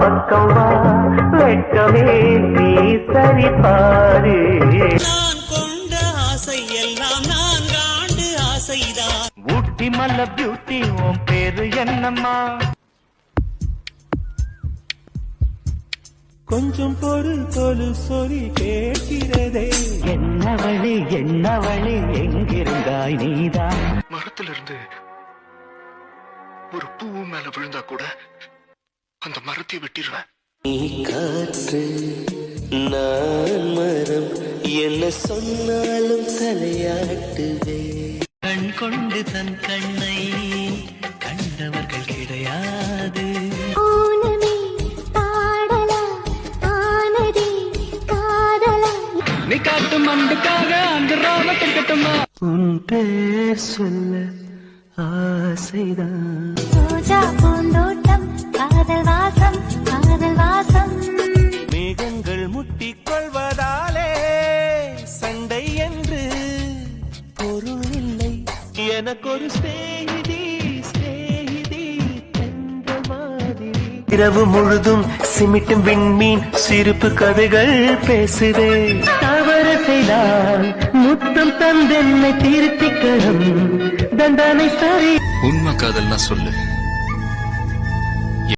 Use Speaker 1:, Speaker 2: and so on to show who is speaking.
Speaker 1: பக்கம் வா வெட்கமே நீ சரி பாரு.
Speaker 2: நான் கொண்ட ஆசை எல்லாம் 4 ஆண்டு ஆசைதான்.
Speaker 1: ஊட்டி மல்ல பியூட்டி உன் பேரு என்னம்மா?
Speaker 3: கொஞ்சம் பொறு சொல்லி கேட்கிறதே.
Speaker 1: என்னவளே எங்கிருந்தாய் நீதான்?
Speaker 4: மரத்துல இருந்து ஒரு பூ மேல விழுந்தா கூட அந்த மரத்தை வெட்டிடுவேன்.
Speaker 3: நீ காற்று நான் மரம் என்ன சொன்னாலும் தலையாட்டுவே.
Speaker 2: கண் கொண்டு தன் கண்ணை கண்டவர்கள் கிடையாது.
Speaker 1: நீ காட்டும் அன்புக்காக அந்த ராமத்தின் கட்டுமா?
Speaker 3: உன் பேர் சொல்ல ஆசைதான்.
Speaker 5: ரோஜா பூந்தோட்டம் காதல் வாசம்
Speaker 3: மேகங்கள் முட்டிக் கொள்வதாலே சண்டை என்று பொருள் இல்லை. எனக்கொரு ஸ்நேகிதி என்ற மாதிரி. இரவு முழுதும் சிமிட்டும் விண்மீன் சிரிப்பு கதைகள் பேசுதே.
Speaker 1: தவறு செய்தால் முத்தம் தந்தென்னை திருத்திக்கணும் தண்டனை சரி.
Speaker 4: உண்மை காதல்னா சொல்லு.